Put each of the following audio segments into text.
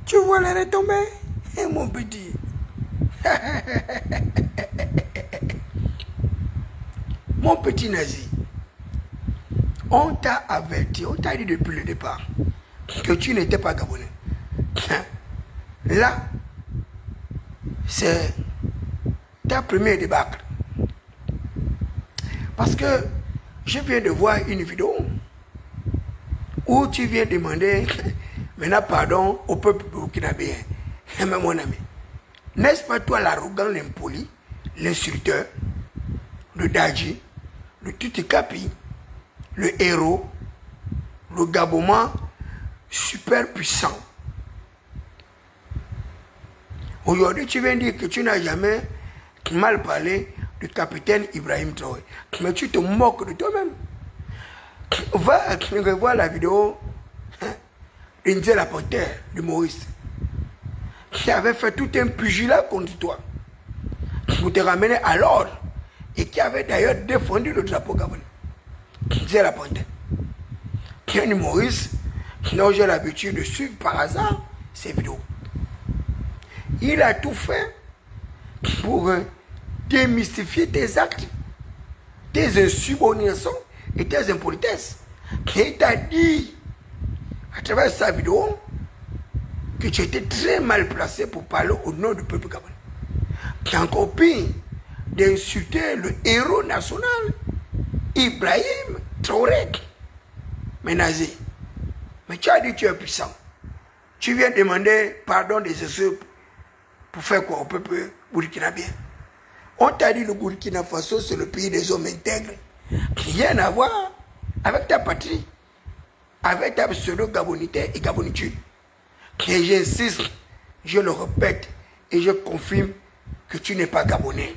Tu vois la retombée, mon petit. Mon petit nazi, on t'a averti, on t'a dit depuis le départ que tu n'étais pas gabonais. Là, c'est ta première débâcle. Parce que je viens de voir une vidéo où tu viens demander maintenant pardon au peuple burkinabé. Mais mon ami, n'est-ce pas toi l'arrogant, l'impoli, l'insulteur, le Daji, le Tutikapi, le héros, le Gaboman super puissant. Aujourd'hui, tu viens dire que tu n'as jamais mal parlé du capitaine Ibrahim Traoré. Mais tu te moques de toi-même. Va revoir la vidéo d'Indier la Panthère de Maurice, qui avait fait tout un pugilat contre toi pour te ramener à l'ordre et qui avait d'ailleurs défendu le drapeau gabonais. Indier la Panthère. Ken Maurice, dont j'ai l'habitude de suivre par hasard ces vidéos. Il a tout fait pour démystifier tes actes, tes insubordinations et tes impolitesses. Il t'a dit, à travers sa vidéo, que tu étais très mal placé pour parler au nom du peuple gabonais. Qui a encore pire d'insulter le héros national, Ibrahim Traoré. Mais nazi, mais tu as dit que tu es puissant. Tu viens demander pardon des essais pour faire quoi au peuple burkinabé? On t'a dit le Burkina Faso, c'est le pays des hommes intègres. Rien à voir avec ta patrie, avec ta pseudo-gabonité et gabonitude. Et j'insiste, je le répète et je confirme que tu n'es pas gabonais.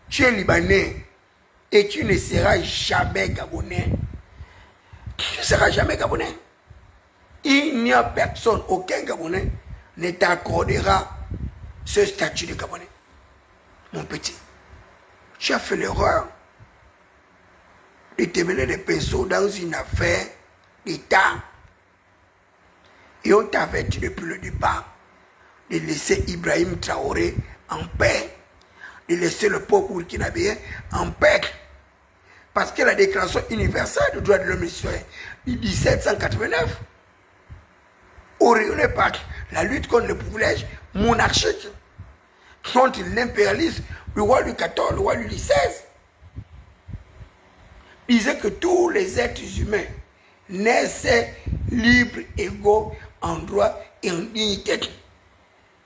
Tu es libanais et tu ne seras jamais gabonais. Tu ne seras jamais gabonais. Il n'y a personne, aucun gabonais ne t'accordera ce statut de gabonais. Mon petit, tu as fait l'erreur de te mener des pinceaux dans une affaire d'État. Et on t'a averti depuis le départ de laisser Ibrahim Traoré en paix, de laisser le peuple burkinabé en paix. Parce que la Déclaration universelle des droits de l'homme et du citoyen de 1789, auréolée par la lutte contre le privilège monarchique, contre l'impérialisme du roi Louis XIV, le roi Louis XVI, disait que tous les êtres humains naissaient libres, égaux en droit et en dignité,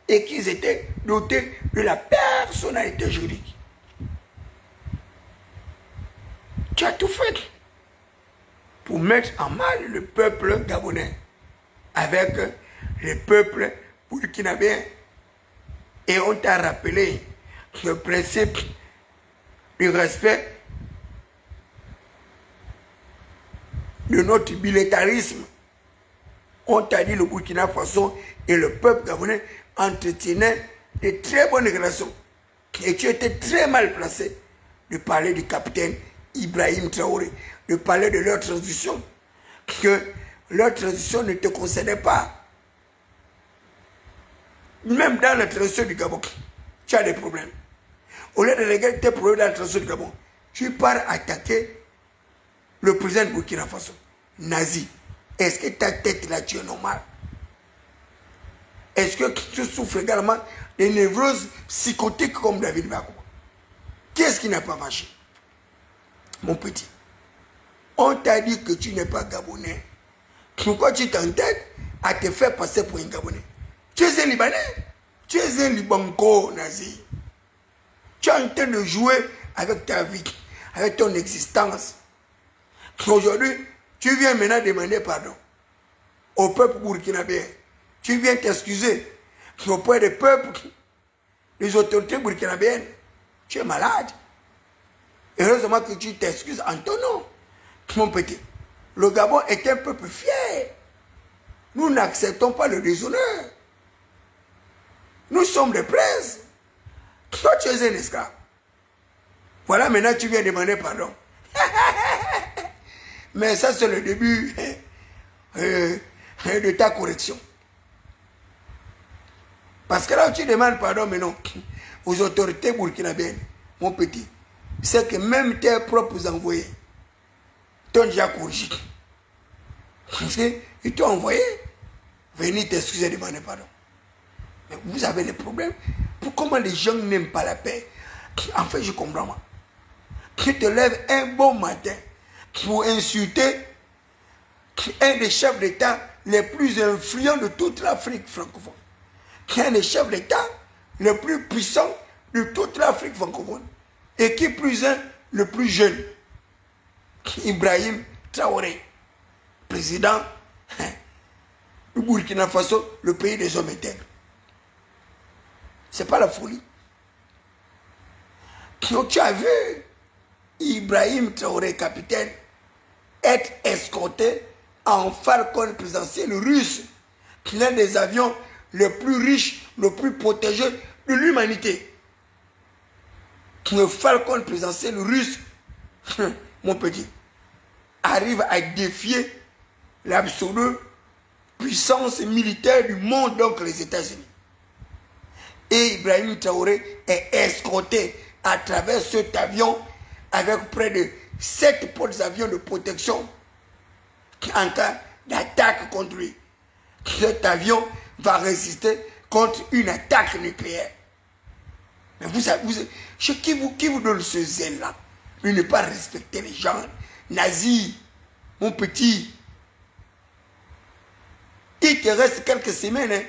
et qu'ils étaient dotés de la personnalité juridique. Tu as tout fait pour mettre en mal le peuple gabonais avec le peuple burkinabé. Et on t'a rappelé le principe du respect de notre militarisme. On t'a dit le Burkina Faso et le peuple gabonais entretenaient de très bonnes relations. Et tu étais très mal placé de parler du capitaine Ibrahim Traoré, de parler de leur transition, que leur transition ne te concernait pas. Même dans la transition du Gabon, tu as des problèmes. Au lieu de régler tes problèmes dans la transition du Gabon, tu pars attaquer le président de Burkina Faso, nazi. Est-ce que ta tête là, tu es normale? Est-ce que tu souffres également de névroses psychotiques comme David Bakou? Qu'est-ce qui n'a pas marché? Mon petit, on t'a dit que tu n'es pas gabonais. Pourquoi tu t'entêtes à te faire passer pour un Gabonais? Tu es un Libanais. Tu es un Libanco, nazi. Tu es en train de jouer avec ta vie, avec ton existence. Aujourd'hui, tu viens maintenant demander pardon au peuple burkinabé. Tu viens t'excuser auprès des peuples, des autorités burkinabéennes. Tu es malade. Heureusement que tu t'excuses en ton nom. Mon petit, le Gabon est un peuple fier. Nous n'acceptons pas le déshonneur. Nous sommes des princes. Toi, tu es un esclave. Voilà, maintenant tu viens demander pardon. Mais ça, c'est le début de ta correction. Parce que là où tu demandes pardon maintenant aux autorités burkinabènes, mon petit, c'est que même tes propres envoyés t'ont déjà corrigé. Parce qu'ils t'ont envoyé venir t'excuser et demander pardon. Mais vous avez des problèmes. Comment les gens n'aiment pas la paix? En fait, je comprends moi. Tu te lèves un bon matin pour insulter un des chefs d'État les plus influents de toute l'Afrique francophone. Un des chefs d'État les plus puissants de toute l'Afrique francophone. Et qui plus est, le plus jeune, Ibrahim Traoré, président du Burkina Faso, le pays des hommes intègres. C'est pas la folie. Donc tu as vu Ibrahim Traoré, capitaine, être escorté en Falcon présidentiel russe, l'un des avions les plus riches, les plus protégés de l'humanité. Le Falcon présidentiel russe, mon petit, arrive à défier l'absolue puissance militaire du monde, donc les États-Unis. Et Ibrahim Traoré est escorté à travers cet avion avec près de 7 porte-avions de protection en cas d'attaque contre lui. Cet avion va résister contre une attaque nucléaire. Mais qui vous donne ce zèle-là de ne pas respecter les gens nazis, mon petit? Il te reste quelques semaines, hein.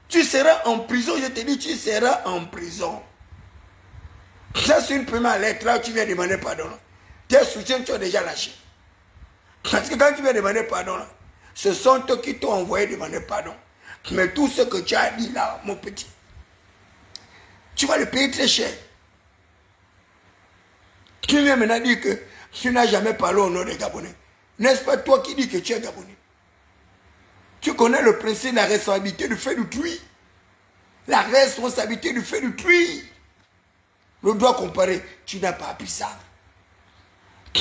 Tu seras en prison, je te dis, tu seras en prison. Ça, c'est une première lettre, là où tu viens demander pardon. Tes soutiens, tu as déjà lâché. Parce que quand tu viens demander pardon, là, ce sont eux qui t'ont envoyé demander pardon. Mais tout ce que tu as dit là, mon petit, tu vas le payer très cher. Tu viens maintenant dire que tu n'as jamais parlé au nom des Gabonais. N'est-ce pas toi qui dis que tu es Gabonais? Tu connais le principe de la responsabilité du fait d'autrui. La responsabilité du fait d'autrui. Le droit comparé, tu n'as pas appris ça.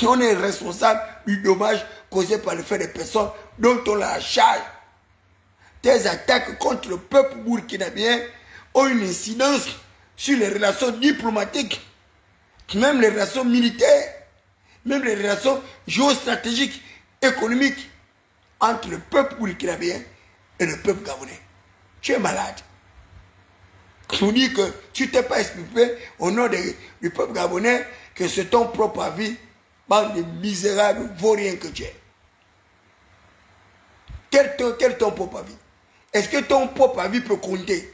On est responsable du dommage causé par le fait des personnes dont on a la charge. Tes attaques contre le peuple burkinabéen ont une incidence sur les relations diplomatiques, même les relations militaires, même les relations géostratégiques, économiques entre le peuple burkinabéen et le peuple gabonais. Tu es malade. Tu dis que tu ne t'es pas expliqué au nom du peuple gabonais que c'est ton propre avis, bande de misérables vauriens que tu es. Quel ton propre avis? Est-ce que ton propre avis peut compter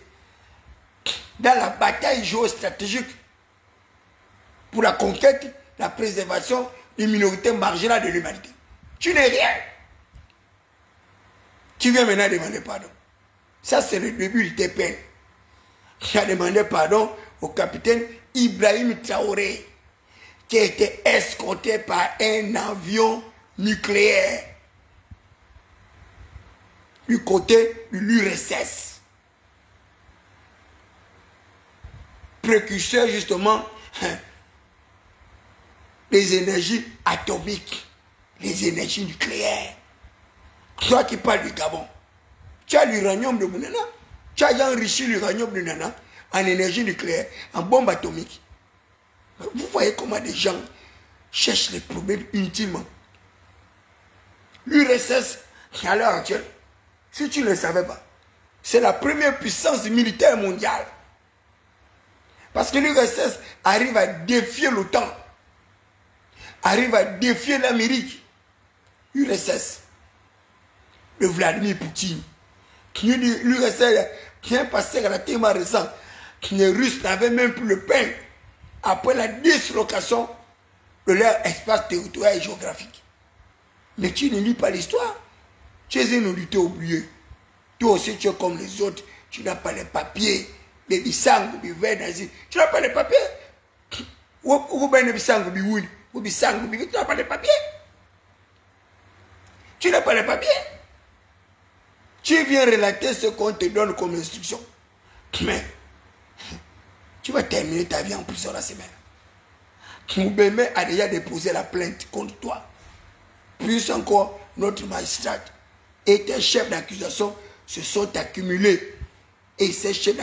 dans la bataille géostratégique pour la conquête, la préservation des minorités marginales de l'humanité? Tu n'es rien. Tu viens maintenant demander pardon. Ça, c'est le début de tes peines. Tu as demandé pardon au capitaine Ibrahim Traoré, qui a été escorté par un avion nucléaire du côté de l'URSS. Précurseur justement des énergies atomiques, les énergies nucléaires. Toi qui parles du Gabon, tu as l'uranium de Bounana, tu as enrichi l'uranium de Nana en énergie nucléaire, en bombe atomique. Vous voyez comment des gens cherchent les problèmes inutilement. L'URSS, à l'heure actuelle, si tu ne le savais pas, c'est la première puissance militaire mondiale. Parce que l'URSS arrive à défier l'OTAN, arrive à défier l'Amérique. L'URSS de Vladimir Poutine, l'URSS qui est passé relativement récent, les Russes n'avaient même plus le pain après la dislocation de leur espace territorial et géographique. Mais tu ne lis pas l'histoire. Tu es un auditeur oublié. Toi aussi, tu es comme les autres. Tu n'as pas les papiers. Les bisangs, les verts, tu n'as pas les papiers. Tu n'as pas les papiers. Tu n'as pas les papiers. Tu viens relater ce qu'on te donne comme instruction. Mais tu vas terminer ta vie en prison la semaine. Moubémé a déjà déposé la plainte contre toi. Plus encore, notre magistrat et tes chefs d'accusation se sont accumulés. Et ces chefs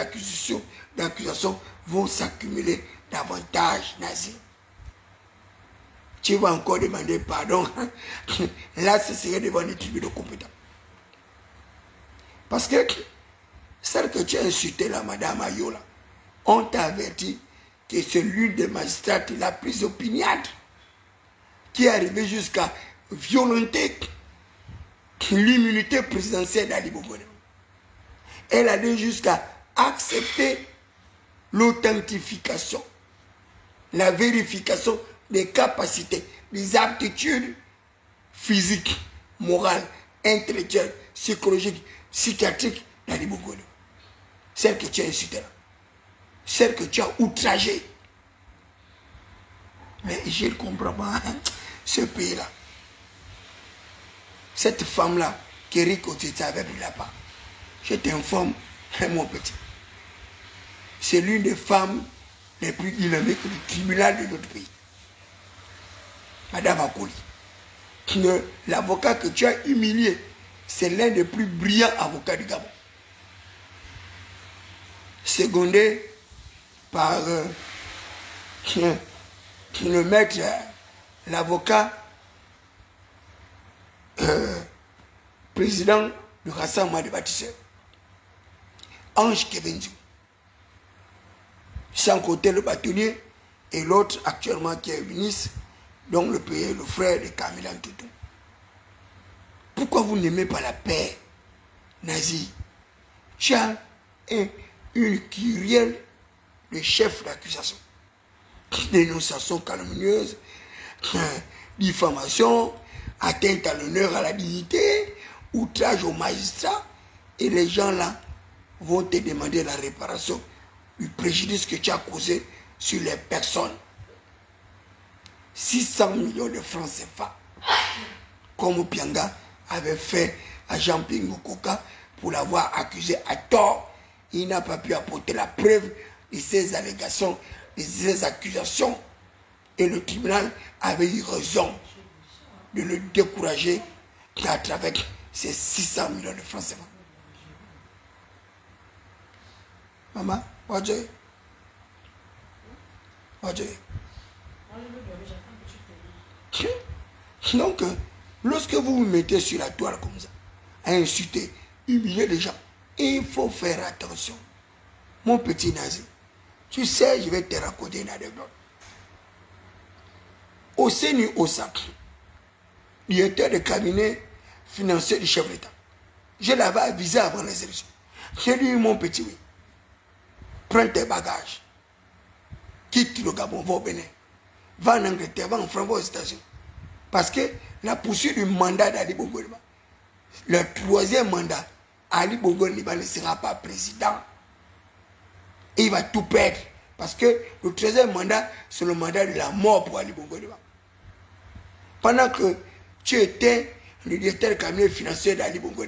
d'accusation vont s'accumuler davantage, Nazi. Tu vas encore demander pardon. Là, ce serait devant les tribunaux compétents. Parce que celle que tu as insultée, la madame Ayola, on t'a averti que c'est l'une des magistrats la plus opiniâtre qui est arrivée jusqu'à violenter l'immunité présidentielle d'Ali Bongo. Elle allait jusqu'à accepter l'authentification, la vérification des capacités, des aptitudes physiques, morales, intellectuelles, psychologiques, psychiatriques d'Ali Bongo. Celle que tu as insultée là. Celle que tu as outragée. Mais je ne comprends pas ce pays-là. Cette femme-là, qui rit côté avec lui là-bas. Je t'informe, mon petit. C'est l'une des femmes les plus dynamiques du tribunal de notre pays. Madame Akoli. L'avocat que tu as humilié, c'est l'un des plus brillants avocats du Gabon. Secondé par le maître, l'avocat président du rassemblement des bâtisseurs, Ange Kevenzi. Sans compter le bâtonnier et l'autre actuellement qui est ministre, donc le frère de Kamila Toutou. Pourquoi vous n'aimez pas la paix, Nazi? Tu as une kyrielle de chefs d'accusation. Dénonciation calomnieuse, diffamation, atteinte à l'honneur, à la dignité, outrage aux magistrats, et les gens là vont te demander la réparation du préjudice que tu as causé sur les personnes. 600 millions de francs CFA, comme Pianga avait fait à Jean-Pierre Ngokoka pour l'avoir accusé à tort. Il n'a pas pu apporter la preuve de ces allégations, de ces accusations. Et le tribunal avait eu raison de le décourager à travers ces 600 millions de francs CFA. Maman, Wadjoy. Donc, lorsque vous vous mettez sur la toile comme ça, à insulter, humilier les gens, il faut faire attention. Mon petit Nazi, tu sais, je vais te raconter une anecdote. Au Séni Osak, directeur de cabinet financier du chef d'État, je l'avais avisé avant les élections. J'ai dit, mon petit, oui, prends tes bagages, quitte le Gabon, va au Bénin, va en Angleterre, va en France, va aux États-Unis. Parce que la poursuite du mandat d'Ali Bongo, le troisième mandat, Ali Bongo ne sera pas président. Et il va tout perdre. Parce que le troisième mandat, c'est le mandat de la mort pour Ali Bongo. Pendant que tu étais le directeur du cabinet financier d'Ali Bongo,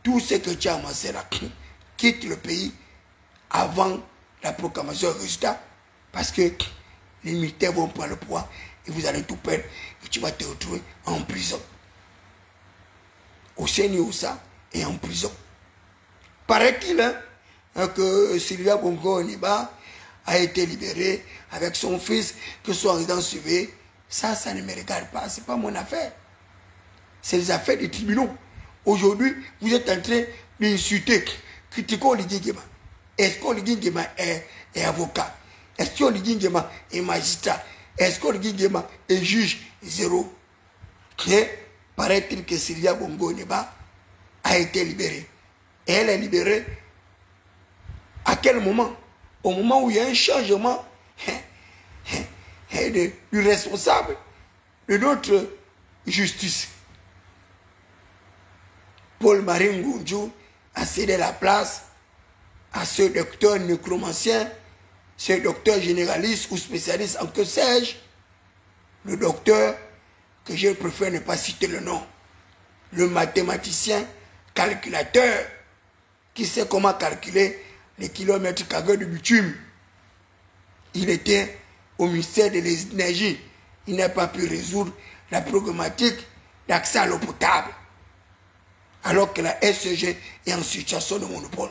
tout ce que tu as amassé là, quitte le pays avant la proclamation du résultat. Parce que les militaires vont prendre le pouvoir et vous allez tout perdre et tu vas te retrouver en prison. Au Séni-Oussa et en prison. Paraît-il que Sylvia Bongo Oniba a été libérée avec son fils, que soit résident surveillé. Ça ne me regarde pas, ce n'est pas mon affaire. C'est les affaires des tribunaux. Aujourd'hui, vous êtes en train d'insulter, critiquer Oligui Nguema. Est-ce qu'Oligui Nguema est avocat? Est-ce qu'Oligui Nguema est magistrat? Est-ce qu'Oligui Nguema est juge? Zéro. Paraît-il que Sylvia Bongo Oniba a été libérée. Et elle est libérée à quel moment? Au moment où il y a un changement du responsable de notre justice. Paul-Marie Ngunju a cédé la place à ce docteur nécromancien, ce docteur généraliste ou spécialiste en que sais-je, le docteur que je préfère ne pas citer le nom, le mathématicien calculateur qui sait comment calculer les kilomètres carrés de bitume. Il était au ministère de l'énergie. Il n'a pas pu résoudre la problématique d'accès à l'eau potable, alors que la SCG est en situation de monopole.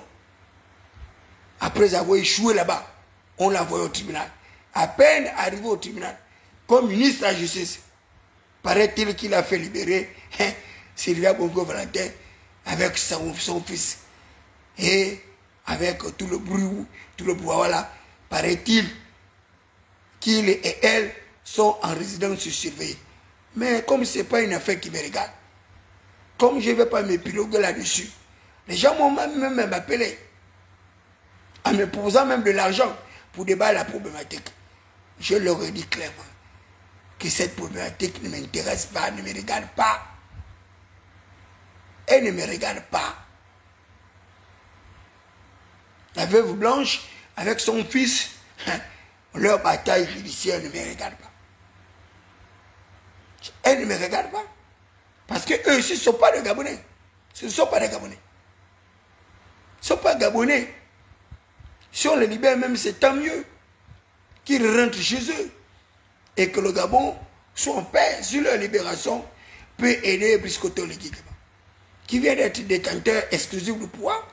Après avoir échoué là-bas, on l'a envoyé au tribunal. À peine arrivé au tribunal, comme ministre de la Justice, paraît-il qu'il a fait libérer Sylvia Bongo Valentin avec son fils. Et avec tout le bruit, voilà, paraît-il qu'il et elle sont en résidence surveillée. Mais comme ce n'est pas une affaire qui me regarde, comme je ne vais pas m'épiloguer là-dessus, les gens m'ont même appelé, en me posant même de l'argent pour débattre la problématique. Je leur ai dit clairement que cette problématique ne m'intéresse pas, ne me regarde pas. Elle ne me regarde pas. La veuve Blanche, avec son fils, leur bataille judiciaire ne me regarde pas. Elle ne me regarde pas. Parce qu'eux aussi ne sont pas des Gabonais. Ce ne sont pas des Gabonais. Ils ne sont pas Gabonais. Si on les libère même, c'est tant mieux qu'ils rentrent chez eux. Et que le Gabon soit en paix sur leur libération peut aider Brice Oligui Nguema, qui vient d'être détenteur exclusif du pouvoir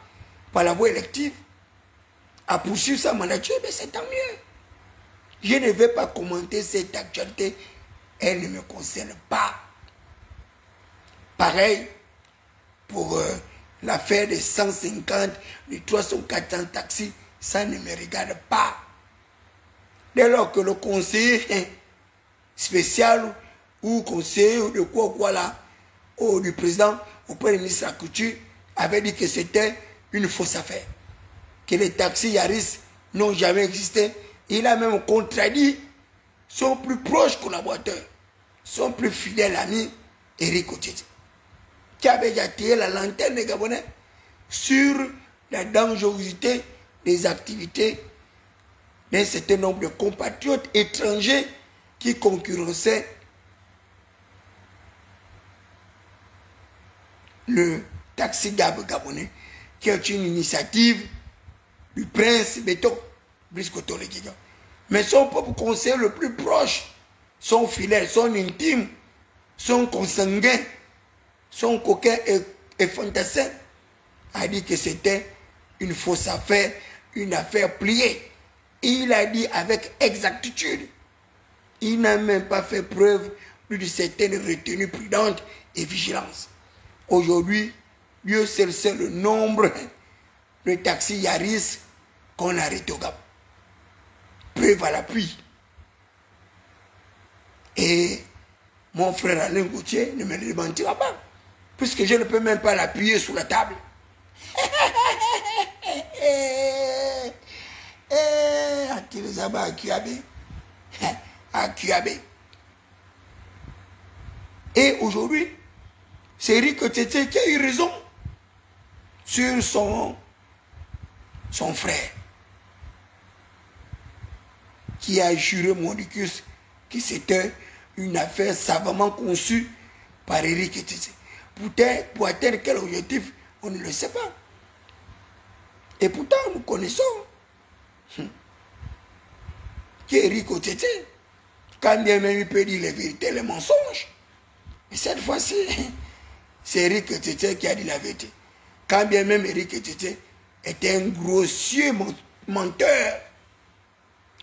par la voie élective, à poursuivre sa mandature, mais c'est tant mieux. Je ne vais pas commenter cette actualité, elle ne me concerne pas. Pareil pour l'affaire des 150, des 300-400 taxis, ça ne me regarde pas. Dès lors que le conseiller spécial ou conseiller de quoi là, ou du président au Premier ministre de la Culture avait dit que c'était une fausse affaire, que les taxis Yaris n'ont jamais existé. Il a même contradit son plus proche collaborateur, son plus fidèle ami, Éric Otidje, qui avait déjà tiré la lanterne des Gabonais sur la dangerosité des activités d'un certain nombre de compatriotes étrangers qui concurrençaient le taxi gabonais, qui est une initiative du prince Béton, Brice Oligui Nguema. Mais son propre conseiller le plus proche, son fidèle, son intime, son consanguin, son coquin et fantassin, a dit que c'était une fausse affaire, une affaire pliée. Il a dit avec exactitude. Il n'a même pas fait preuve d'une certaine retenue prudente et vigilance. Aujourd'hui, Dieu seul sait le nombre de taxis Yaris qu'on a arrêtés au Gabon. Preuve à l'appui. Et mon frère Alain Gauthier ne me le démentira pas, puisque je ne peux même pas l'appuyer sous la table. Et aujourd'hui, c'est Éric Otidje qui a eu raison sur son frère, qui a juré mordicus que c'était une affaire savamment conçue par Éric Otidje. Pour atteindre quel objectif, on ne le sait pas. Et pourtant, nous connaissons qu'Éric Otidje, quand bien même il peut dire les vérités, les mensonges, mais cette fois-ci, c'est Éric Otidje qui a dit la vérité. Quand bien même Éric Otidje était un grossier menteur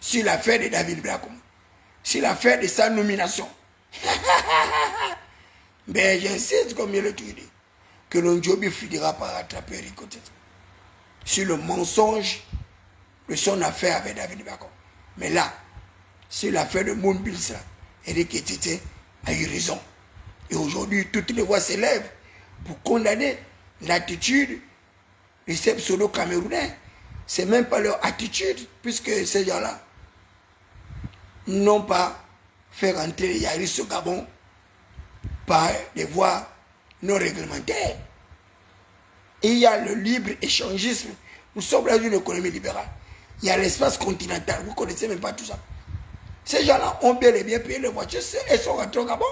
sur l'affaire de David Brakoum, sur l'affaire de sa nomination. Mais j'insiste, comme il le dit, que l'Ondjobi finira par rattraper Éric Otidje sur le mensonge de son affaire avec David Brakoum. Mais là, sur l'affaire de Mounbilsa, Éric Otidje a eu raison. Et aujourd'hui, toutes les voix s'élèvent pour condamner l'attitude de ces pseudo-camerounais. Ce n'est même pas leur attitude, puisque ces gens-là n'ont pas fait rentrer les Yaris au Gabon par des voies non réglementaires. Et il y a le libre-échangisme. Nous sommes dans une économie libérale. Il y a l'espace continental. Vous ne connaissez même pas tout ça. Ces gens-là ont bien et bien payé les voitures et sont rentrés au Gabon.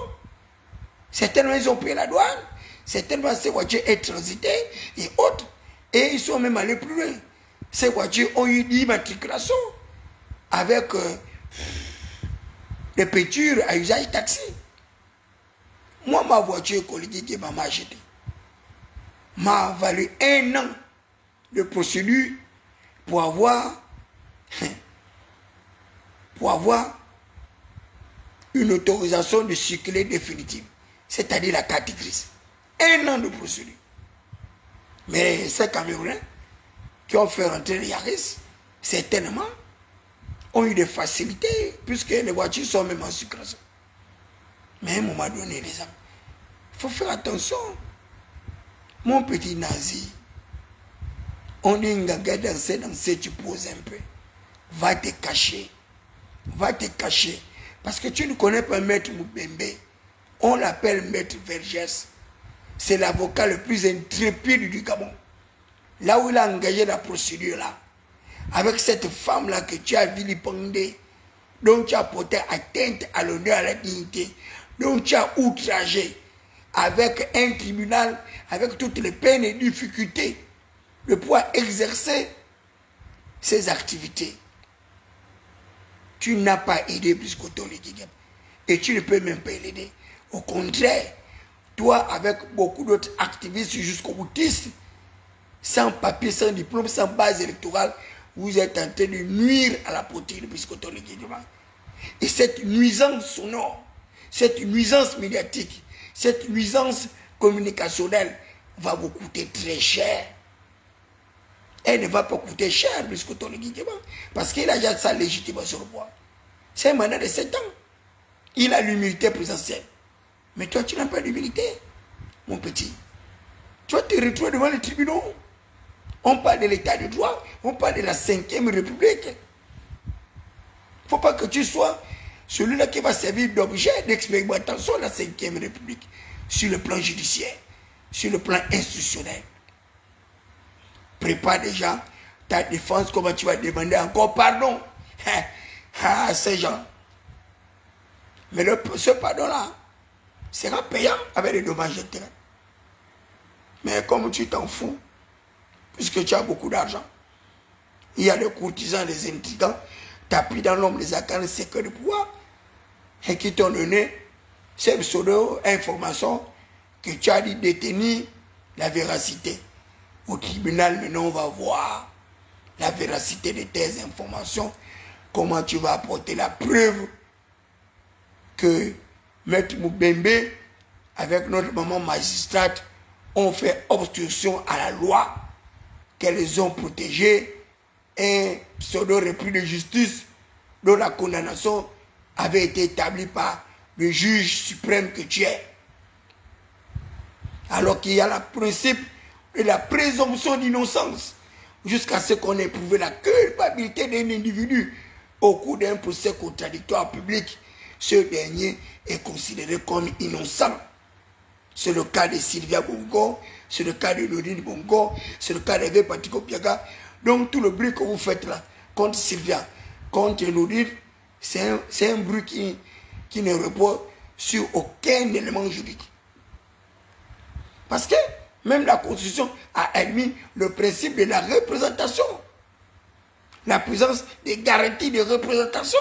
Certainement, ils ont payé la douane. Certainement, ces voitures sont transitées et autres. Et ils sont même allés plus loin. Ces voitures ont eu d'immatriculation avec des pétures à usage taxi. Moi, ma voiture collègue qui m'a acheté m'a valu 1 an de procédure pour avoir une autorisation de circuler définitive, c'est-à-dire la carte grise. 1 an de procédure. Mais ces Camerounais qui ont fait rentrer les Yaris, certainement, ont eu des facilités, puisque les voitures sont même en circulation. Mais à un moment donné, les amis, il faut faire attention. Mon petit nazi, on dit Ngaga danser, tu poses un peu. Va te cacher. Va te cacher. Parce que tu ne connais pas Maître Moubembe. On l'appelle Maître Vergès. C'est l'avocat le plus intrépide du Gabon. Là où il a engagé la procédure là, avec cette femme-là que tu as vilipendée, dont tu as porté atteinte à l'honneur, à la dignité, dont tu as outragé, avec un tribunal, avec toutes les peines et difficultés, de pouvoir exercer ses activités. Tu n'as pas aidé plus qu'autant les Guinéens. Et tu ne peux même pas l'aider. Au contraire, toi, avec beaucoup d'autres activistes jusqu'au boutiste, sans papier, sans diplôme, sans base électorale, vous êtes en train de nuire à la politique de Biscoton. Et cette nuisance sonore, cette nuisance médiatique, cette nuisance communicationnelle va vous coûter très cher. Elle ne va pas coûter cher Biscoton parce qu'il a déjà sa légitimation sur le pouvoir. C'est un mandat de 7 ans. Il a l'humilité présidentielle. Mais toi, tu n'as pas d'humilité, mon petit. Tu vas te retrouver devant les tribunaux. On parle de l'état de droit, on parle de la 5e République. Il ne faut pas que tu sois celui-là qui va servir d'objet d'expérimentation de la 5e République sur le plan judiciaire, sur le plan institutionnel. Prépare déjà ta défense, comment tu vas demander encore pardon à ces gens. Mais ce pardon-là sera payant avec des dommages d'intérêt. Mais comme tu t'en fous, puisque tu as beaucoup d'argent, il y a des courtisans, des intrigants, tapis dans l'ombre des arcanes secrets de pouvoir, et qui t'ont donné ces pseudo-informations que tu as dit détenir la véracité. Au tribunal, maintenant, on va voir la véracité de tes informations, comment tu vas apporter la preuve que Maître Moubembe, avec notre maman magistrate, ont fait obstruction à la loi, qu'elles les ont protégées, un pseudo-repris de justice dont la condamnation avait été établie par le juge suprême que tu es. Alors qu'il y a le principe de la présomption d'innocence, jusqu'à ce qu'on ait prouvé la culpabilité d'un individu au cours d'un procès contradictoire public. Ce dernier est considéré comme innocent. C'est le cas de Sylvia Bongo, c'est le cas de Lodine Bongo, c'est le cas de Patiko Piaga. Donc tout le bruit que vous faites là, contre Sylvia, contre Lodine, c'est un bruit qui ne repose sur aucun élément juridique. Parce que même la Constitution a admis le principe de la représentation. La présence des garanties de représentation.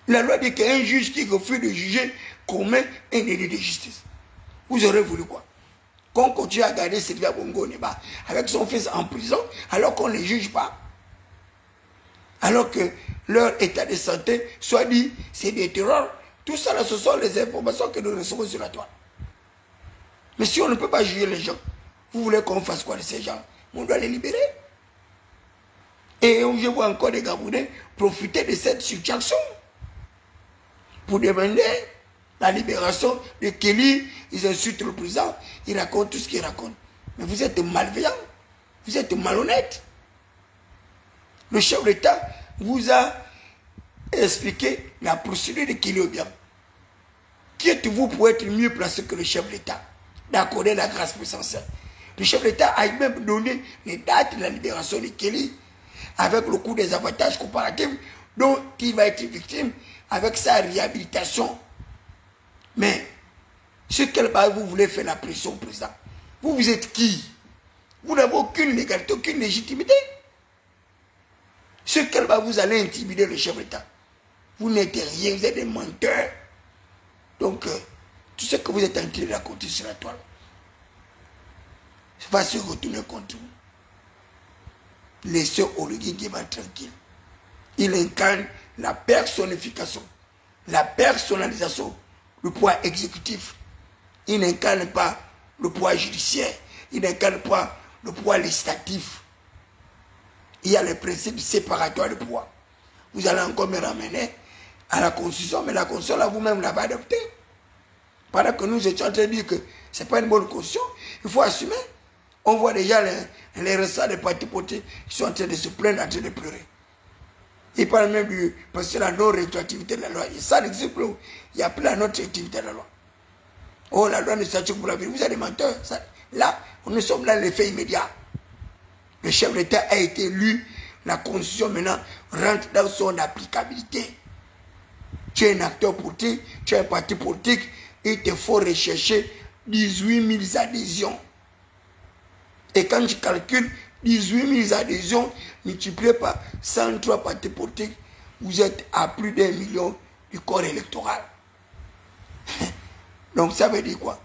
La loi dit qu'un juge qui refuse de juger commet un délit de justice. Vous aurez voulu quoi? Qu'on continue à garder Sylvia Bongo Neba avec son fils en prison alors qu'on ne les juge pas. Alors que leur état de santé soit dit c'est des terreurs. Tout ça là, ce sont les informations que nous recevons sur la toile. Mais si on ne peut pas juger les gens, vous voulez qu'on fasse quoi de ces gens? On doit les libérer. Et je vois encore des Gabonais profiter de cette situation pour demander la libération de Kelly. Ils insultent le président, ils racontent tout ce qu'ils racontent. Mais vous êtes malveillants, vous êtes malhonnêtes. Le chef d'État vous a expliqué la procédure de Kelly Obiang. Qui êtes-vous pour être mieux placé que le chef d'État d'accorder la grâce présidentielle? Le chef d'État a même donné les dates de la libération de Kelly avec le coût des avantages comparatifs dont il va être victime avec sa réhabilitation. Mais sur quelle base vous voulez faire la pression au président? Vous êtes qui? Vous n'avez aucune légalité, aucune légitimité. Sur quelle base vous allez intimider le chef d'État? Vous n'êtes rien, vous êtes des menteurs. Donc, tout ce que vous êtes en train de raconter sur la toile va se retourner contre vous. Laissez Oligui Nguema tranquille. Il incarne la personnification, la personnalisation, le pouvoir exécutif. Il n'incarne pas le pouvoir judiciaire. Il n'incarne pas le pouvoir législatif. Il y a le principe séparatoire de pouvoir. Vous allez encore me ramener à la Constitution, mais la Constitution, là, vous-même l'avez adoptée. Pendant que nous étions en train de dire que ce n'est pas une bonne Constitution, il faut assumer. On voit déjà les ressorts des partis politiques qui sont en train de se plaindre, en train de pleurer. Ils parlent même du parce que la non-rétroactivité de la loi. Et ça n'existe plus. Il n'y a plus la non-rétroactivité de la loi. Oh, la loi ne s'applique pour la vie. Vous êtes des menteurs. Ça, là, nous sommes dans l'effet immédiat. Le chef d'État a été élu. La Constitution maintenant rentre dans son applicabilité. Tu es un acteur politique, tu es un parti politique, il te faut rechercher 18 000 adhésions. Et quand tu calcules 18 000 adhésions multipliées par 103 partis politiques, vous êtes à plus d'1 million du corps électoral. Donc ça veut dire quoi?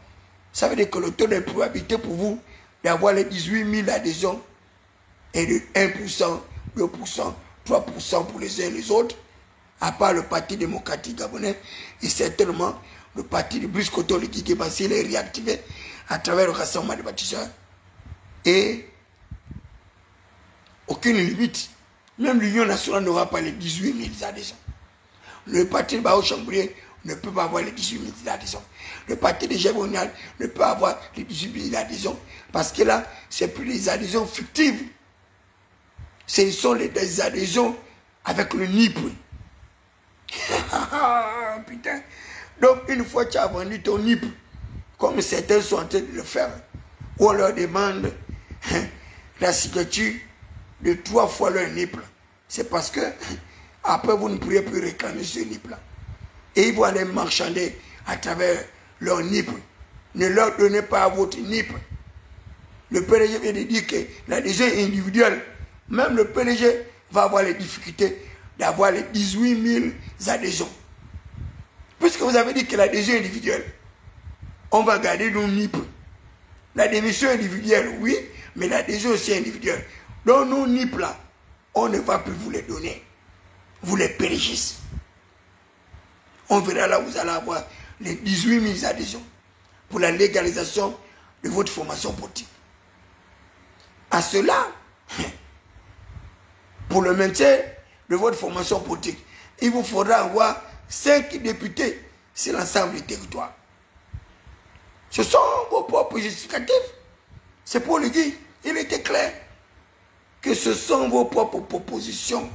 Ça veut dire que le taux de probabilité pour vous d'avoir les 18 000 adhésions est de 1%, 2%, 3% pour les uns et les autres, à part le Parti démocratique gabonais, et certainement le parti de Brice Oligui Nguema s'il est réactivé à travers le rassemblement des bâtisseurs. Et aucune limite. Même l'Union nationale n'aura pas les 18 000 adhésions. Le parti de Bao Chambrier ne peut pas avoir les 18 000 adhésions. Le parti de Gévonial ne peut pas avoir les 18 000 adhésions. Parce que là, ce n'est plus des adhésions fictives. Ce sont des adhésions avec le NIP. Putain. Donc, une fois que tu as vendu ton NIP, comme certains sont en train de le faire, on leur demande la signature de 3 fois leur NIP. C'est parce que après vous ne pourrez plus réclamer ce NIP-là. Et ils vont aller marchander à travers leur NIP. Ne leur donnez pas votre NIP. Le PDG vient de dire que l'adhésion est individuelle. Même le PDG va avoir les difficultés d'avoir les 18 000 adhésions. Puisque vous avez dit que l'adhésion est individuelle, on va garder nos NIP. La démission individuelle, oui, mais l'adhésion aussi individuelle. Donc nos NIP là, on ne va plus vous les donner. Vous les pérégissez. On verra là où vous allez avoir les 18 000 adhésions pour la légalisation de votre formation politique. À cela, pour le maintien de votre formation politique, il vous faudra avoir 5 députés sur l'ensemble du territoire. Ce sont vos propres justificatifs. C'est pour le dire, il était clair que ce sont vos propres propositions.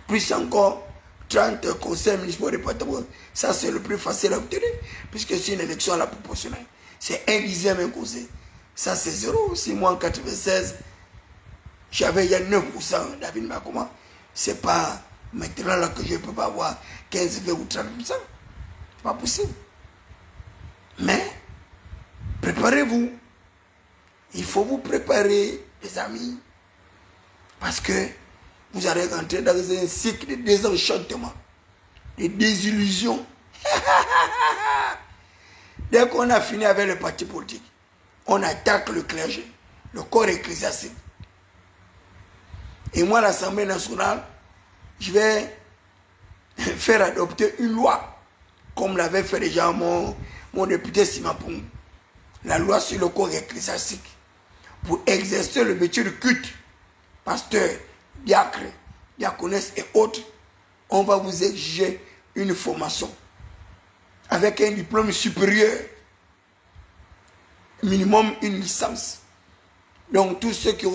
Plus encore, 30 conseils municipaux départementaux, ça c'est le plus facile à obtenir, puisque c'est une élection à la proportionnelle. C'est 1/10 un conseil. Ça c'est 0. Si moi en 96, j'avais il y a 9%, David Makoma, c'est pas maintenant là que je ne peux pas avoir 15, 20 ou 30%. C'est pas possible. Mais, préparez-vous. Il faut vous préparer, les amis. Parce que vous allez rentrer dans un cycle de désenchantement, de désillusion. Dès qu'on a fini avec le parti politique, on attaque le clergé, le corps ecclésiastique. Et moi, l'Assemblée nationale, je vais faire adopter une loi, comme l'avait fait déjà mon député Simapong, la loi sur le corps ecclésiastique, pour exercer le métier de culte, pasteur, diacre, diaconesse et autres, on va vous exiger une formation avec un diplôme supérieur, minimum une licence. Donc tous ceux qui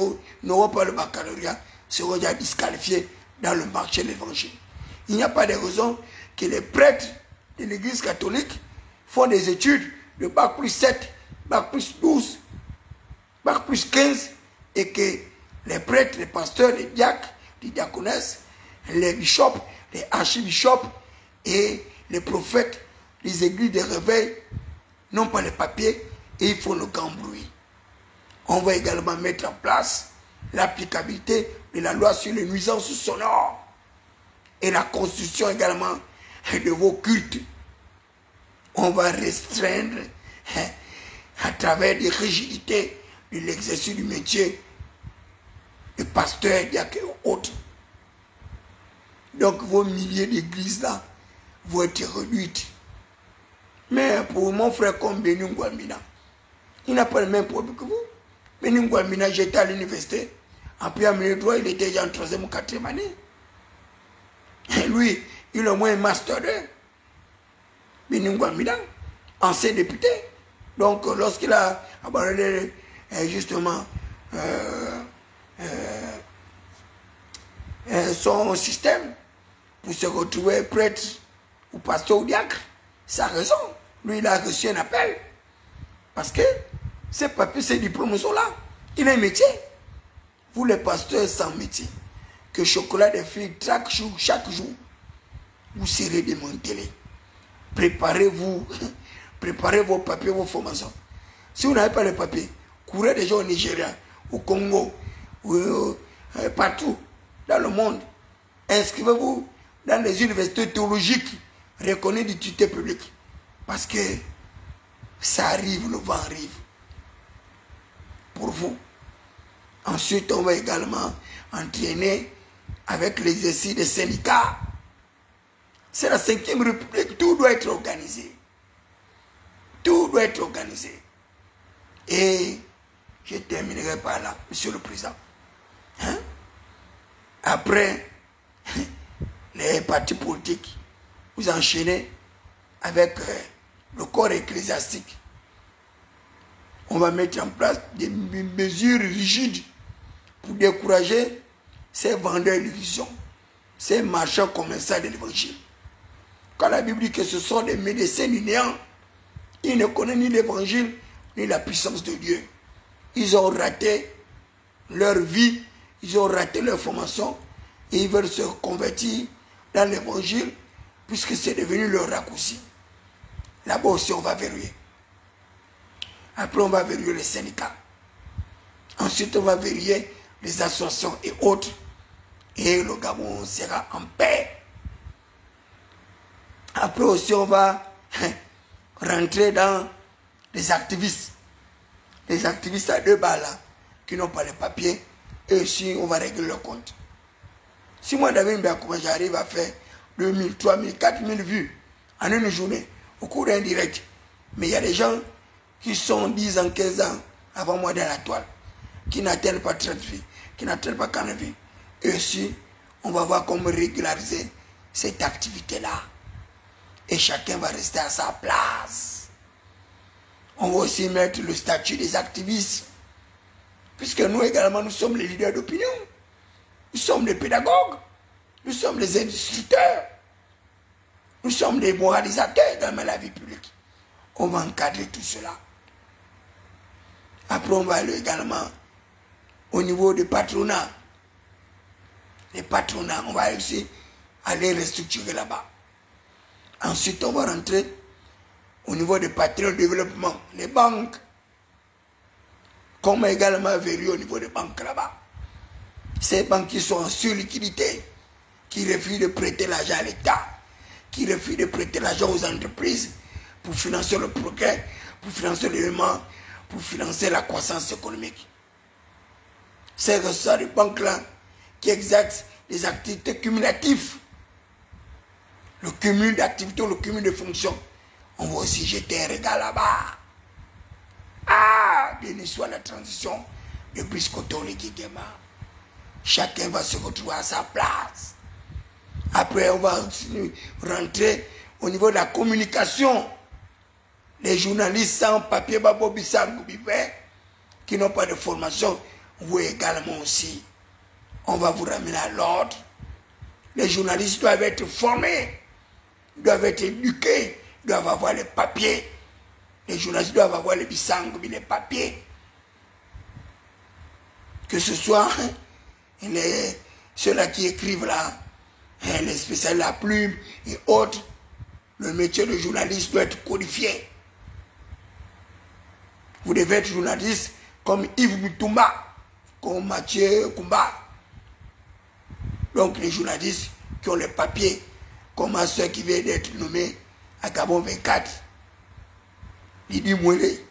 n'auront pas le baccalauréat seront déjà disqualifiés dans le marché de l'évangile. Il n'y a pas de raison que les prêtres de l'église catholique font des études de bac plus 7, bac plus 12, bac plus 15, et que les prêtres, les pasteurs, les diacres, les diaconesses, les bishops, les archibishops et les prophètes des églises de réveil n'ont pas les papiers et ils font le grand bruit. On va également mettre en place l'applicabilité de la loi sur les nuisances sonores et la constitution également de vos cultes. on va restreindre à travers des rigidités de l'exercice du métier de pasteur, diacre et autres. Donc vos milliers d'églises là vont être réduites. Mais pour mon frère comme Beni Ngouamina, il n'a pas le même problème que vous. Beni Ngouamina, j'étais à l'université. Après, à mes droits, il était déjà en 3e ou 4e année. Et lui, il a au moins un master 2. Beni Ngouamina, ancien député. Donc, lorsqu'il a abandonné justement son système pour se retrouver prêtre ou pasteur ou diacre, ça a raison. Lui, il a reçu un appel. Parce que ces papiers, ces diplômes sont là. Il a un métier. Vous, les pasteurs sans métier, que chocolat des filles, chaque jour, vous serez démantelés. Préparez-vous, préparez vos papiers, vos formations. Si vous n'avez pas les papiers, courez déjà au Nigeria, au Congo, partout dans le monde. Inscrivez-vous dans les universités théologiques reconnues d'utilité publique. Parce que ça arrive, le vent arrive. Pour vous. Ensuite, on va également entraîner avec l'exercice des syndicats. C'est la 5e République, tout doit être organisé. Tout doit être organisé. Et je terminerai par là, Monsieur le Président. Hein? Après, les partis politiques, vous enchaînez avec le corps ecclésiastique. On va mettre en place des mesures rigides pour décourager ces vendeurs d'illusions, ces marchands commerçants de l'évangile. Quand la Bible dit que ce sont des médecins du néant, ils ne connaissent ni l'évangile ni la puissance de Dieu. Ils ont raté leur vie, ils ont raté leur formation et ils veulent se convertir dans l'évangile puisque c'est devenu leur raccourci. Là-bas aussi on va verrouiller. Après on va verrouiller les syndicats. Ensuite on va verrouiller les associations et autres. Et le Gabon sera en paix. Après aussi on va rentrer dans les activistes. Les activistes à 2 balles là, qui n'ont pas les papiers. Et aussi on va régler leur compte. Si moi David Mbiakouba j'arrive à faire 2000, 3000, 4000 vues en une journée, au cours d'un direct. Mais il y a des gens qui sont 10 ans, 15 ans avant moi dans la toile, qui n'atteignent pas 30 vies, qui n'atteignent pas 40 vies. Et aussi, on va voir comment régulariser cette activité-là. Et chacun va rester à sa place. On va aussi mettre le statut des activistes. Puisque nous également, nous sommes les leaders d'opinion. Nous sommes les pédagogues. Nous sommes les instituteurs. Nous sommes les moralisateurs dans la vie publique. On va encadrer tout cela. Après, on va aller également au niveau du patronat. Les patronats, on va aussi aller restructurer là-bas. Ensuite, on va rentrer au niveau des partenaires de développement, les banques. Comme également verrouillé au niveau des banques là-bas. Ces banques qui sont en surliquidité, qui refusent de prêter l'argent à l'État, qui refusent de prêter l'argent aux entreprises pour financer le progrès, pour financer l'élément, pour financer la croissance économique. C'est ça des banques-là qui exercent des activités cumulatives. Le cumul d'activités, le cumul de fonctions. On va aussi jeter un regard là-bas. Ah, béni soit la transition de Biscoto et Guéguéma. Chacun va se retrouver à sa place. Après, on va rentrer au niveau de la communication. Les journalistes sans papier, qui n'ont pas de formation, vous également aussi. On va vous ramener à l'ordre. Les journalistes doivent être formés, doivent être éduqués, doivent avoir les papiers. Les journalistes doivent avoir les bisangs, les papiers. Que ce soit ceux-là qui écrivent là, les spécialistes, la plume et autres, le métier de journaliste doit être codifié. Vous devez être journaliste comme Yves Mutumba, comme Mathieu Kumba. Donc les journalistes qui ont les papiers, comme ceux qui viennent d'être nommés à Gabon 24, Lidi Mouélé.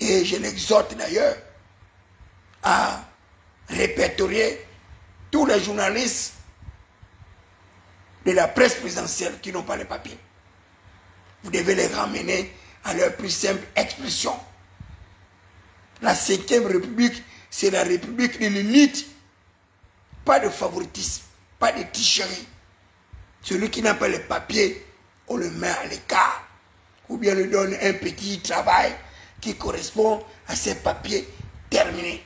Et je l'exhorte d'ailleurs à répertorier tous les journalistes de la presse présidentielle qui n'ont pas les papiers. Vous devez les ramener à leur plus simple expression. La 5e République, c'est la République de l'élite. Pas de favoritisme, pas de tricherie. Celui qui n'a pas les papiers, on le met à l'écart. Ou bien lui donne un petit travail qui correspond à ses papiers terminés.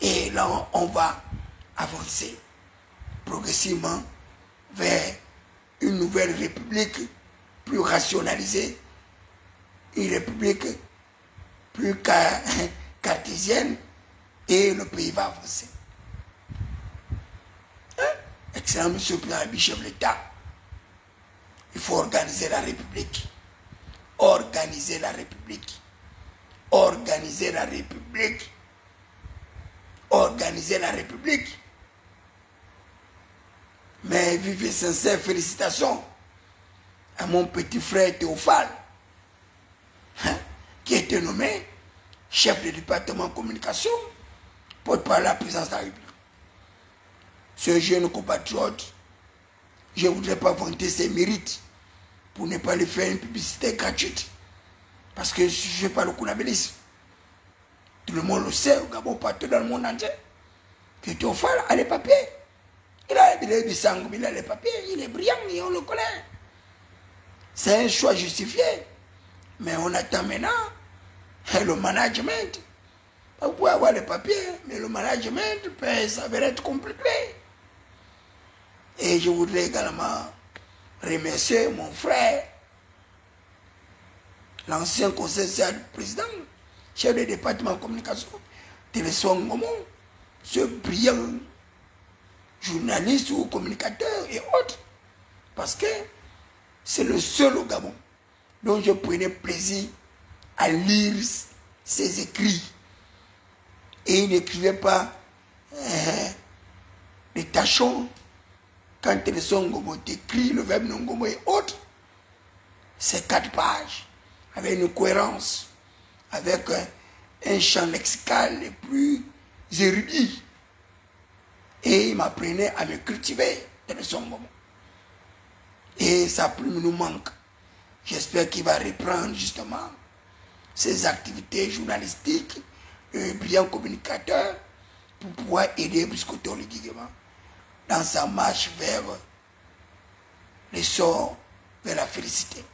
Et là, on va avancer progressivement vers une nouvelle république plus rationalisée, une république plus cartésienne, et le pays va avancer. Excellent monsieur le président, chef de l'État, il faut organiser la république. Organiser la république. Organiser la république. Organiser la république. Mais vive sincère félicitations à mon petit frère Théophile, qui a été nommé chef du département communication, porte-parole de la présidence de la République. Ce jeune compatriote, je ne voudrais pas vanter ses mérites pour ne pas lui faire une publicité gratuite. Parce que je ne fais pas le coulabilisme. Tout le monde le sait, au Gabon, partout dans le monde entier, que Théophile a les papiers. Il a du sang, il a les papiers, il est brillant et on le connaît. C'est un choix justifié. Mais on attend maintenant le management. Vous pouvez avoir les papiers, mais le management peut s'avérer être compliqué. Et je voudrais également remercier mon frère, l'ancien conseiller du président, chef du département de communication, Télésson Ngomon, ce brillant journaliste ou communicateur et autres. Parce que c'est le seul au Gabon dont je prenais plaisir à lire ses écrits. Et il n'écrivait pas des tachons. Quand Télésson Ngomon écrit le verbe Ngomo et autres, c'est 4 pages, avec une cohérence, avec un champ lexical le plus érudit. Et il m'apprenait à me cultiver, Télésson Ngomon. Et sa plume nous manque. J'espère qu'il va reprendre justement ses activités journalistiques, brillant communicateur, pour pouvoir aider Brisco Toli Guiguema dans sa marche vers l'essor, vers la félicité.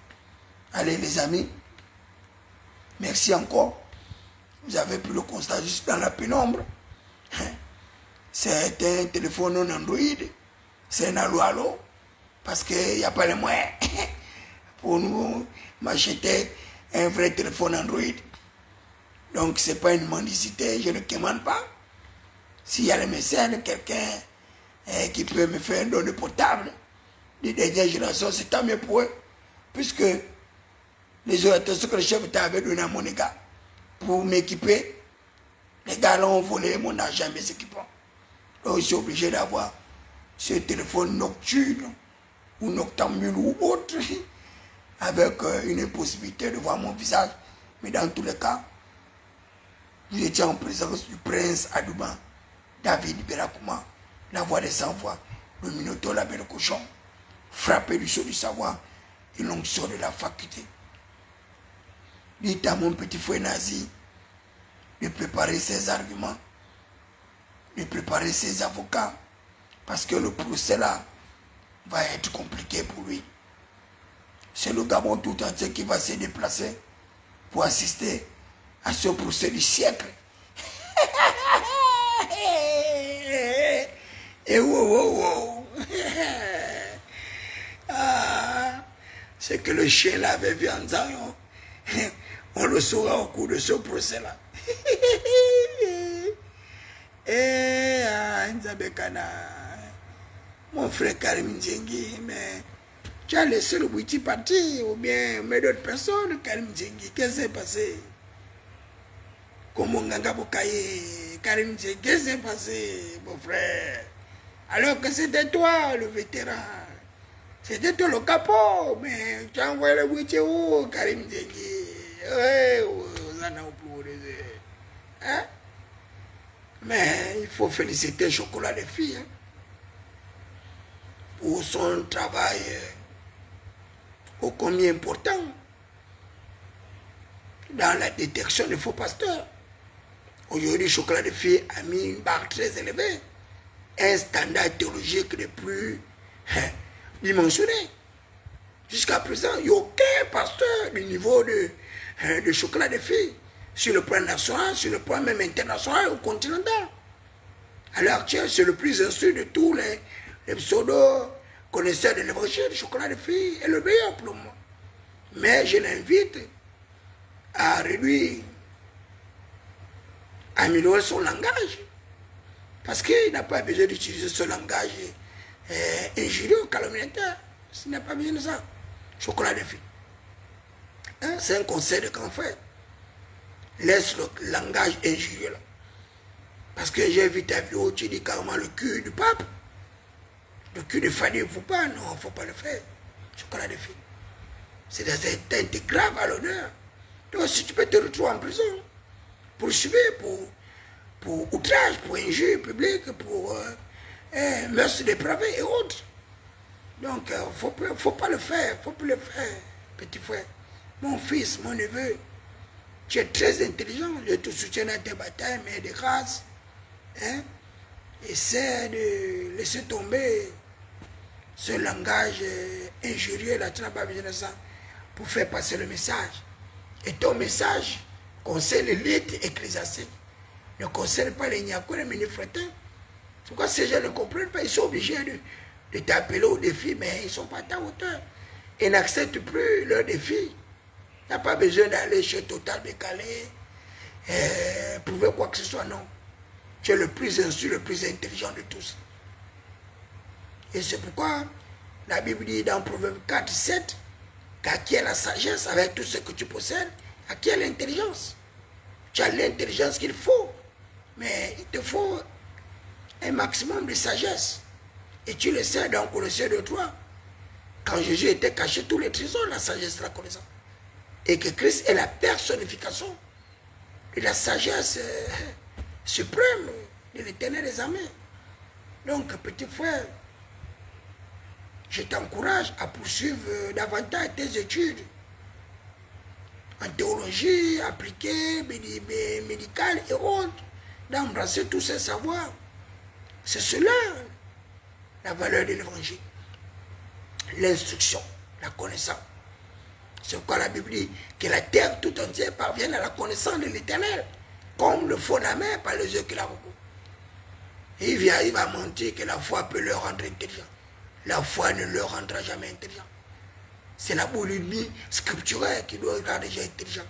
Allez les amis, merci encore. Vous avez pu le constater juste dans la pénombre. C'est un téléphone non Android, c'est un allo-allo, parce qu'il n'y a pas les moyens pour nous m'acheter un vrai téléphone Android. Donc ce n'est pas une mendicité, je ne commande pas. S'il y a les mécènes, quelqu'un qui peut me faire un don de portable de dernière génération, c'est tant mieux pour eux, puisque les orientations que le chef d'État avait donné à mon égard pour m'équiper, les gars là ont volé mon argent, mes équipements. Donc je suis obligé d'avoir ce téléphone nocturne ou noctambule ou autre, avec une possibilité de voir mon visage. Mais dans tous les cas, vous étiez en présence du prince Adouba, David Berakouma, la voix des sans-voix, le Minotaure, la belle cochon, frappé du sceau du savoir et l'onction de la faculté. Dites à mon petit frère nazi de préparer ses arguments, de préparer ses avocats, parce que le procès là va être compliqué pour lui. C'est le Gabon tout entier qui va se déplacer pour assister à ce procès du siècle. Et wow. Ah, c'est que le chien l'avait vu en Zion. On le saura au cours de ce procès-là. Mon frère Karim Djengi, mais tu as laissé le Bouiti partir, ou bien mais d'autres personnes, Karim Djengi, qu'est-ce qui s'est passé? Comment Nganga Bokaye, Karim Djengi, qu'est-ce qui s'est passé, mon frère? Alors que c'était toi, le vétéran. C'était tout le capot, mais tu as envoyé le boutier, oh, Karim Djengi. Ouais, ça n'a plus de... Hein? Mais il faut féliciter Chocolat des filles hein, pour son travail ô combien important dans la détection des faux pasteurs. Aujourd'hui, Chocolat des filles a mis une barre très élevée, un standard théologique le plus dimensionné. Jusqu'à présent, il n'y a aucun pasteur du niveau de Chocolat des filles, sur le plan national, sur le plan même international ou continental. À l'heure actuelle, c'est le plus instruit de tous les pseudo-connaisseurs de l'évangile, Chocolat des filles, est le meilleur pour moi. Mais je l'invite à réduire, à améliorer son langage. Parce qu'il n'a pas besoin d'utiliser ce langage injurieux, calomniateur. Il n'a pas besoin de ça. Chocolat des filles. Hein? C'est un conseil de grand frère. Laisse le langage injurieux là. Parce que j'ai vu ta vidéo, tu dis carrément le cul du pape. Le cul de Fanny, il ne faut pas, non, il ne faut pas le faire. Chocolat des filles. C'est des atteintes graves à l'honneur. Donc si tu peux te retrouver en prison, poursuivi pour outrage, pour injure publique, pour mœurs dépravées et autres. Donc il ne faut pas le faire, il ne faut plus le faire, petit frère. Mon fils, mon neveu, tu es très intelligent, je te soutiens dans tes batailles, mais de grâce, hein, essaie de laisser tomber ce langage injurieux, là, tu n'as pas besoin de ça, pour faire passer le message. Et ton message concerne l'élite ecclésiastique, ne concerne pas les Niakou, les mini-frétins. Pourquoi ces gens ne comprennent pas, ils sont obligés de t'appeler au défi, mais ils ne sont pas à ta hauteur. Ils n'acceptent plus leur défi. Il n'y a pas besoin d'aller chez Total Décalé, prouver quoi que ce soit, non. Tu es le plus instruit, le plus intelligent de tous. Et c'est pourquoi la Bible dit dans Proverbe 4, 7, qu'acquiert la sagesse avec tout ce que tu possèdes, acquiert l'intelligence. Tu as l'intelligence qu'il faut, mais il te faut un maximum de sagesse. Et tu le sais dans Colossiens 2:3. Quand Jésus était caché tous les trésors, la sagesse, la connaissance. Et que Christ est la personnification de la sagesse suprême de l'Éternel des armées. Donc, petit frère, je t'encourage à poursuivre davantage tes études en théologie appliquée, médicale et autres, d'embrasser tous ces savoirs. C'est cela, la valeur de l'évangile. L'instruction, la connaissance. C'est pourquoi la Bible dit que la terre tout entière parvienne à la connaissance de l'Éternel, comme le fond de la mer par les yeux qu'il a recouvrés. Et il va mentir que la foi peut leur rendre intelligent. La foi ne leur rendra jamais intelligent. C'est la boulimie scripturaire qui doit rendre les gens intelligents.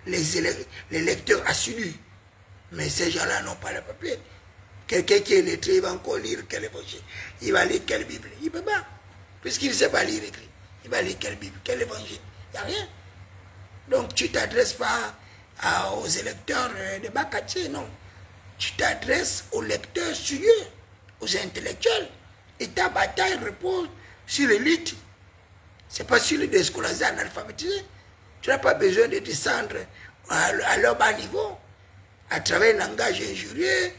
Les lecteurs assidus. Mais ces gens-là n'ont pas le papier. Quelqu'un qui est lettré, il va encore lire quel évangile. Il va lire quelle Bible. Il ne peut pas. Puisqu'il ne sait pas lire écrit. Il va lire quelle Bible, quel évangile. Il n'y a rien. Donc tu ne t'adresses pas aux électeurs de Bakatier, non. Tu t'adresses aux lecteurs studieux, aux intellectuels. Et ta bataille repose sur l'élite. Ce n'est pas sur les déscolarisés analphabétisés. Tu n'as pas besoin de descendre à leur bas niveau à travers un langage injurieux,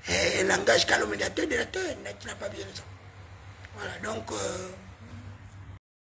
un langage calomniateur, délateur. Tu n'as pas besoin de ça. Voilà, donc